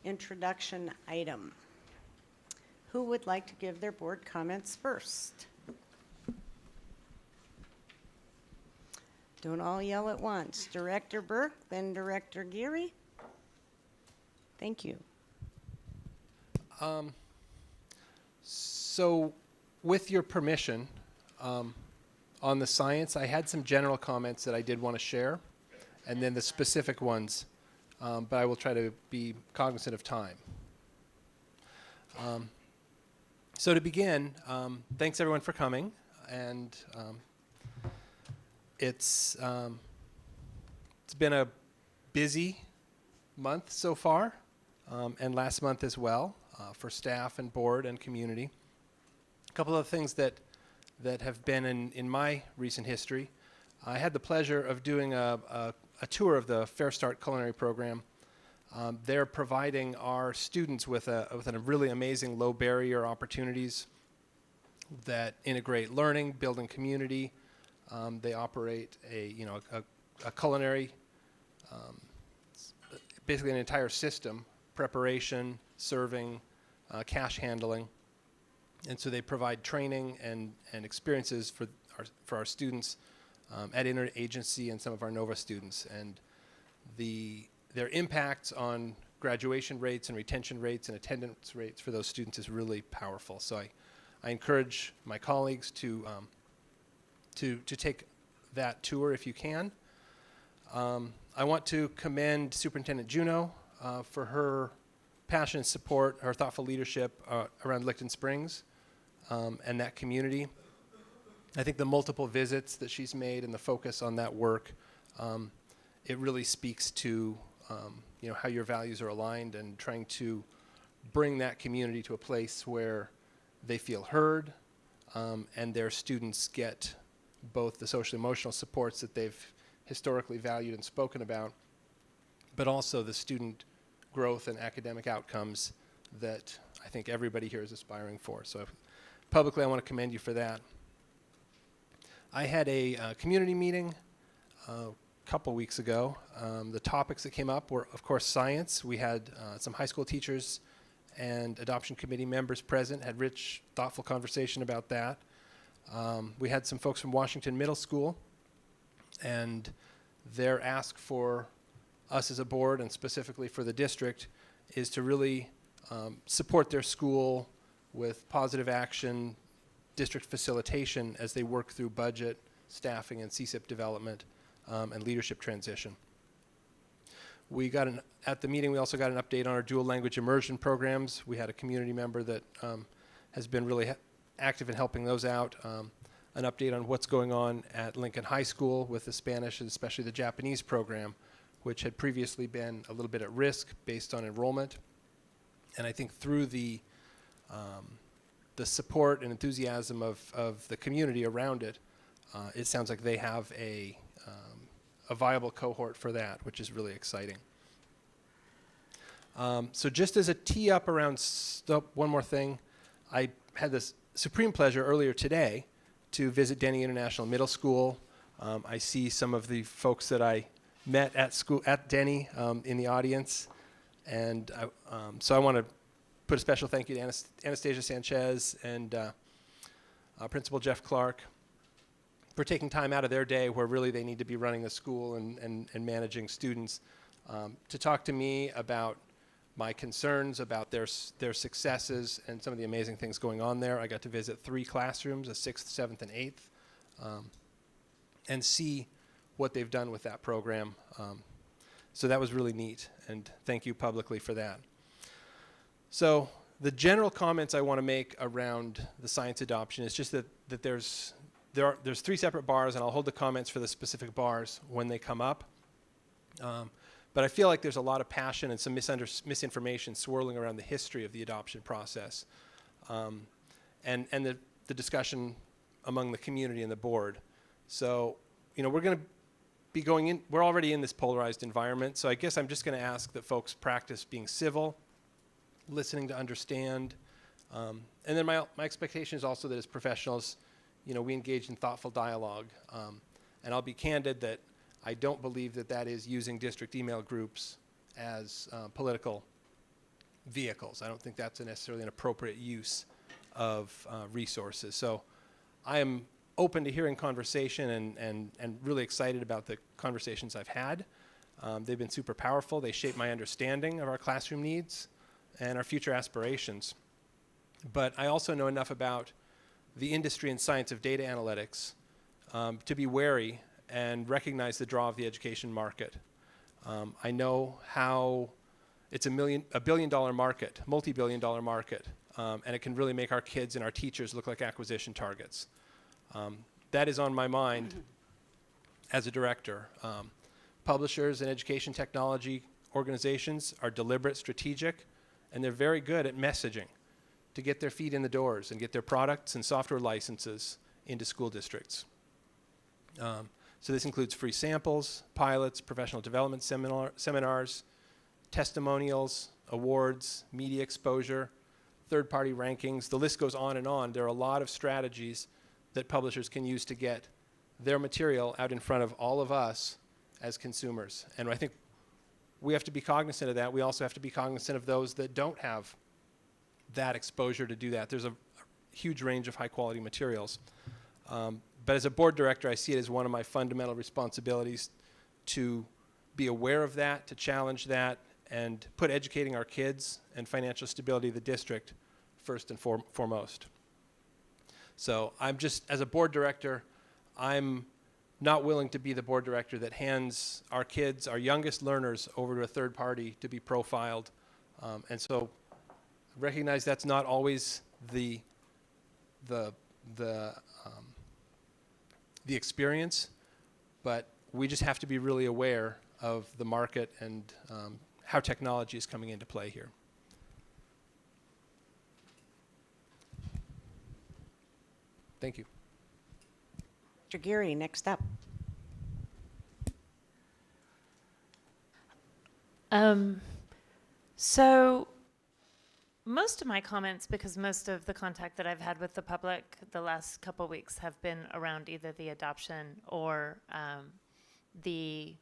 introduction item. Who would like to give their board comments first? Don't all yell at once. Director Burke, then Director Geary. Thank you. So with your permission, on the science, I had some general comments that I did want to share, and then the specific ones, but I will try to be cognizant of time. So to begin, thanks everyone for coming, and it's been a busy month so far, and last month as well, for staff and board and community. A couple of things that have been in my recent history. I had the pleasure of doing a tour of the Fair Start Culinary Program. They're providing our students with a really amazing low barrier opportunities that integrate learning, building community. They operate a culinary, basically an entire system, preparation, serving, cash handling. And so they provide training and experiences for our students at interagency and some of our NOVA students. And their impact on graduation rates and retention rates and attendance rates for those students is really powerful. So I encourage my colleagues to take that tour if you can. I want to commend Superintendent Juneau for her passion and support, her thoughtful leadership around Licton Springs and that community. I think the multiple visits that she's made and the focus on that work, it really speaks to how your values are aligned and trying to bring that community to a place where they feel heard and their students get both the social emotional supports that they've historically valued and spoken about, but also the student growth and academic outcomes that I think everybody here is aspiring for. So publicly, I want to commend you for that. I had a community meeting a couple weeks ago. The topics that came up were, of course, science. We had some high school teachers and adoption committee members present, had rich, thoughtful conversation about that. We had some folks from Washington Middle School, and their ask for us as a board and specifically for the district is to really support their school with positive action, district facilitation as they work through budget, staffing, and CSIP development and leadership transition. At the meeting, we also got an update on our dual language immersion programs. We had a community member that has been really active in helping those out. An update on what's going on at Lincoln High School with the Spanish and especially the Japanese program, which had previously been a little bit at risk based on enrollment. And I think through the support and enthusiasm of the community around it, it sounds like they have a viable cohort for that, which is really exciting. So just as a tee up around one more thing, I had this supreme pleasure earlier today to visit Denny International Middle School. I see some of the folks that I met at Denny in the audience, and so I want to put a special thank you to Anastasia Sanchez and Principal Jeff Clark for taking time out of their day where really they need to be running the school and managing students to talk to me about my concerns about their successes and some of the amazing things going on there. I got to visit 3 classrooms, a 6th, 7th, and 8th, and see what they've done with that program. So that was really neat, and thank you publicly for that. So the general comments I want to make around the science adoption is just that there's 3 separate bars, and I'll hold the comments for the specific bars when they come up. But I feel like there's a lot of passion and some misinformation swirling around the history of the adoption process and the discussion among the community and the board. So, we're going to be going in, we're already in this polarized environment, so I guess I'm just going to ask that folks practice being civil, listening to understand, and then my expectation is also that as professionals, we engage in thoughtful dialogue. And I'll be candid that I don't believe that is using district email groups as political vehicles. I don't think that's necessarily an appropriate use of resources. So I am open to hearing conversation and really excited about the conversations I've had. They've been super powerful. They shape my understanding of our classroom needs and our future aspirations. But I also know enough about the industry and science of data analytics to be wary and recognize the draw of the education market. I know how it's a billion-dollar market, multi-billion-dollar market, and it can really make our kids and our teachers look like acquisition targets. That is on my mind as a director. Publishers and education technology organizations are deliberate, strategic, and they're very good at messaging to get their feet in the doors and get their products and software licenses into school districts. So this includes free samples, pilots, professional development seminars, testimonials, awards, media exposure, third-party rankings. The list goes on and on. There are a lot of strategies that publishers can use to get their material out in front of all of us as consumers. And I think we have to be cognizant of that. We also have to be cognizant of those that don't have that exposure to do that. There's a huge range of high-quality materials. But as a board director, I see it as one of my fundamental responsibilities to be aware of that, to challenge that, and put educating our kids and financial stability of the district first and foremost. So as a board director, I'm not willing to be the board director that hands our kids, our youngest learners, over to a third party to be profiled And so recognize that's not always the experience, but we just have to be really aware of the market and how technology is coming into play here. Thank you. Mr. Geary, next up. So most of my comments, because most of the contact that I've had with the public the last couple of weeks have been around either the adoption or the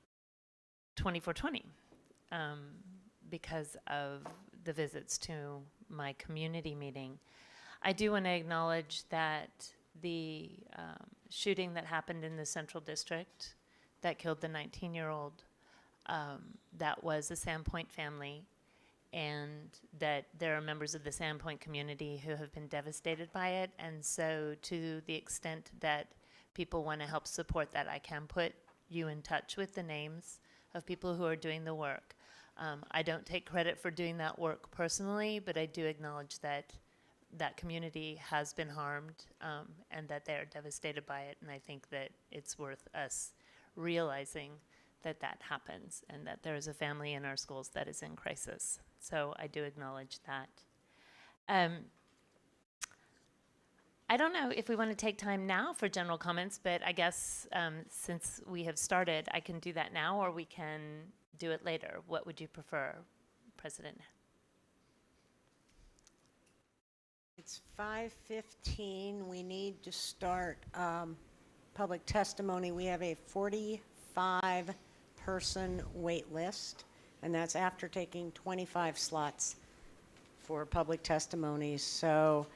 2420, because of the visits to my community meeting. I do want to acknowledge that the shooting that happened in the Central District that killed the 19-year-old, that was a Sandpoint family, and that there are members of the Sandpoint community who have been devastated by it. And so to the extent that people want to help support that, I can put you in touch with the names of people who are doing the work. I don't take credit for doing that work personally, but I do acknowledge that that community has been harmed, and that they are devastated by it. And I think that it's worth us realizing that that happens and that there is a family in our schools that is in crisis. So I do acknowledge that. I don't know if we want to take time now for general comments, but I guess since we have started, I can do that now, or we can do it later. What would you prefer, President? It's 5:15. We need to start public testimony. We have a 45-person wait list, and that's after taking 25 slots for public testimonies. So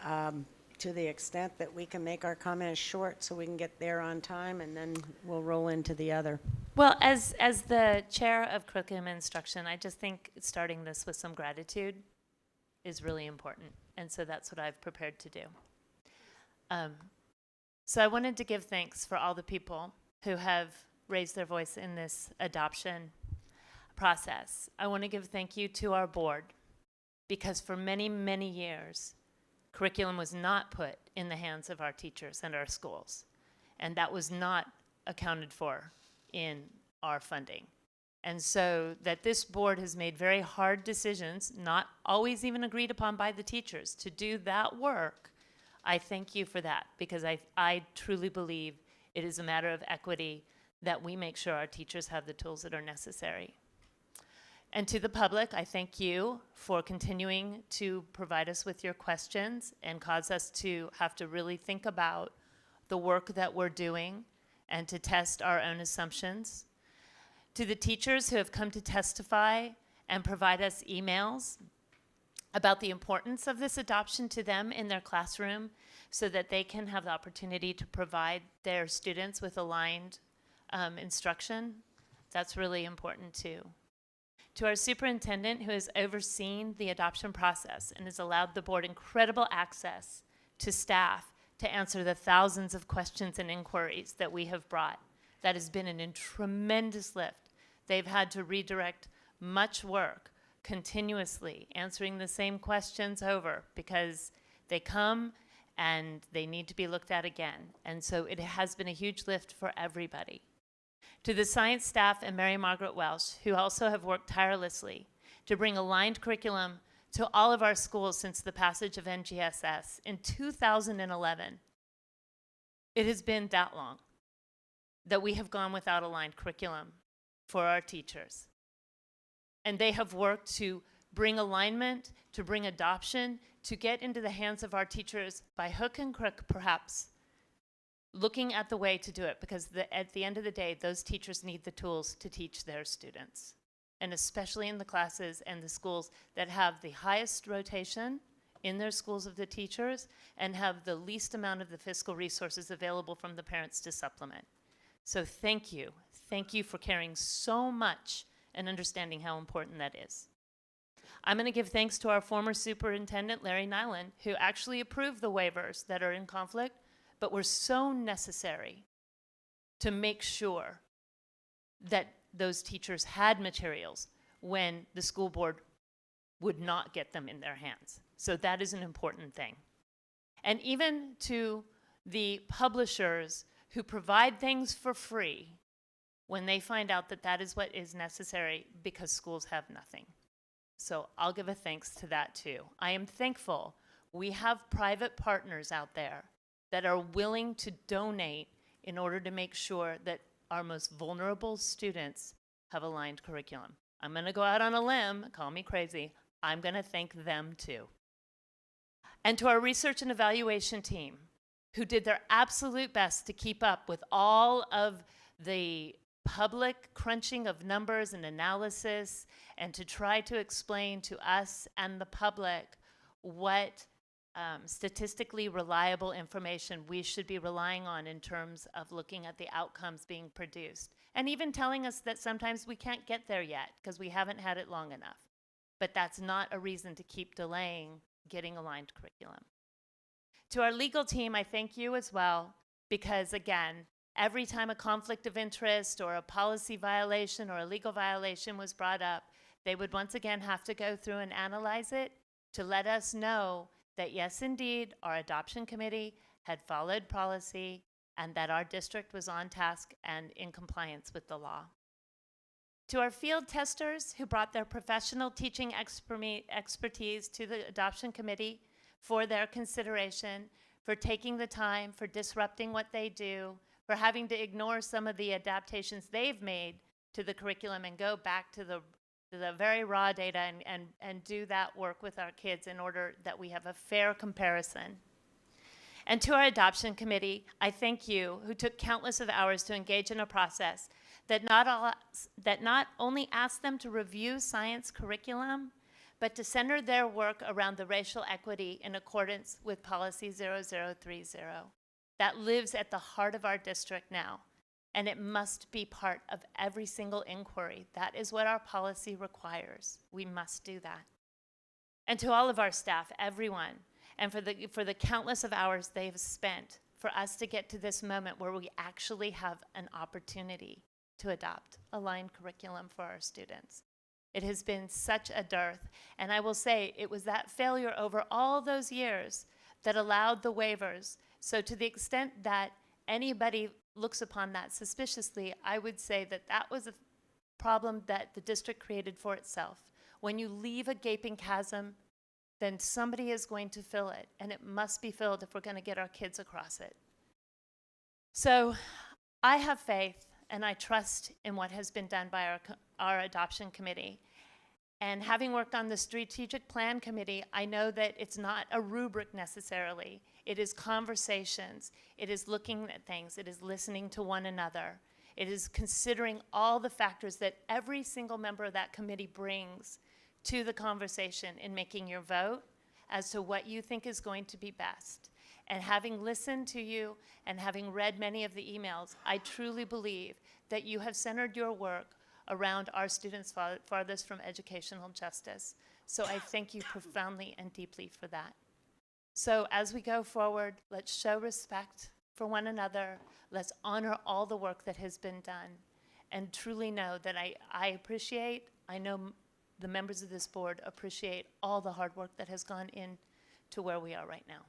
to the extent that we can make our comments short so we can get there on time, and then we'll roll into the other. Well, as the chair of curriculum instruction, I just think starting this with some gratitude is really important. And so that's what I've prepared to do. So I wanted to give thanks for all the people who have raised their voice in this adoption process. I want to give thank you to our board, because for many, many years, curriculum was not put in the hands of our teachers and our schools. And that was not accounted for in our funding. And so that this board has made very hard decisions, not always even agreed upon by the teachers, to do that work. I thank you for that, because I truly believe it is a matter of equity that we make sure our teachers have the tools that are necessary. And to the public, I thank you for continuing to provide us with your questions and cause us to have to really think about the work that we're doing and to test our own assumptions. To the teachers who have come to testify and provide us emails about the importance of this adoption to them in their classroom so that they can have the opportunity to provide their students with aligned instruction, that's really important too. To our superintendent, who has overseen the adoption process and has allowed the board incredible access to staff to answer the thousands of questions and inquiries that we have brought. That has been a tremendous lift. They've had to redirect much work continuously, answering the same questions over, because they come and they need to be looked at again. And so it has been a huge lift for everybody. To the science staff and Mary Margaret Welsh, who also have worked tirelessly to bring aligned curriculum to all of our schools since the passage of NGSS in 2011. It has been that long that we have gone without aligned curriculum for our teachers. And they have worked to bring alignment, to bring adoption, to get into the hands of our teachers by hook and crook, perhaps, looking at the way to do it, because at the end of the day, those teachers need the tools to teach their students. And especially in the classes and the schools that have the highest rotation in their schools of the teachers and have the least amount of the fiscal resources available from the parents to supplement. So thank you. Thank you for caring so much and understanding how important that is. I'm going to give thanks to our former superintendent, Larry Nyland, who actually approved the waivers that are in conflict, but were so necessary to make sure that those teachers had materials when the school board would not get them in their hands. So that is an important thing. And even to the publishers who provide things for free when they find out that that is what is necessary because schools have nothing. So I'll give a thanks to that too. I am thankful we have private partners out there that are willing to donate in order to make sure that our most vulnerable students have aligned curriculum. I'm going to go out on a limb, call me crazy. I'm going to thank them too. And to our research and evaluation team, who did their absolute best to keep up with all of the public crunching of numbers and analysis, and to try to explain to us and the public what statistically reliable information we should be relying on in terms of looking at the outcomes being produced. And even telling us that sometimes we can't get there yet because we haven't had it long enough. But that's not a reason to keep delaying getting aligned curriculum. To our legal team, I thank you as well, because again, every time a conflict of interest or a policy violation or a legal violation was brought up, they would once again have to go through and analyze it to let us know that yes, indeed, our adoption committee had followed policy and that our district was on task and in compliance with the law. To our field testers who brought their professional teaching expertise to the adoption committee for their consideration, for taking the time, for disrupting what they do, for having to ignore some of the adaptations they've made to the curriculum and go back to the very raw data and do that work with our kids in order that we have a fair comparison. And to our adoption committee, I thank you, who took countless of hours to engage in a process that not only asked them to review science curriculum, but to center their work around the racial equity in accordance with Policy 0030. That lives at the heart of our district now, and it must be part of every single inquiry. That is what our policy requires. We must do that. And to all of our staff, everyone, and for the countless of hours they've spent for us to get to this moment where we actually have an opportunity to adopt aligned curriculum for our students. It has been such a dearth, and I will say it was that failure over all those years that allowed the waivers. So to the extent that anybody looks upon that suspiciously, I would say that that was a problem that the district created for itself. When you leave a gaping chasm, then somebody is going to fill it, and it must be filled if we're going to get our kids across it. So I have faith and I trust in what has been done by our adoption committee. And having worked on the strategic plan committee, I know that it's not a rubric necessarily. It is conversations. It is looking at things. It is listening to one another. It is considering all the factors that every single member of that committee brings to the conversation in making your vote as to what you think is going to be best. And having listened to you and having read many of the emails, I truly believe that you have centered your work around our students farthest from educational justice. So I thank you profoundly and deeply for that. So as we go forward, let's show respect for one another. Let's honor all the work that has been done, and truly know that I know the members of this board appreciate all the hard work that has gone into where we are right now.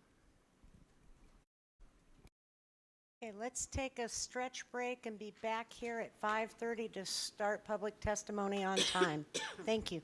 Okay, let's take a stretch break and be back here at 5:30 to start public testimony on time. Thank you.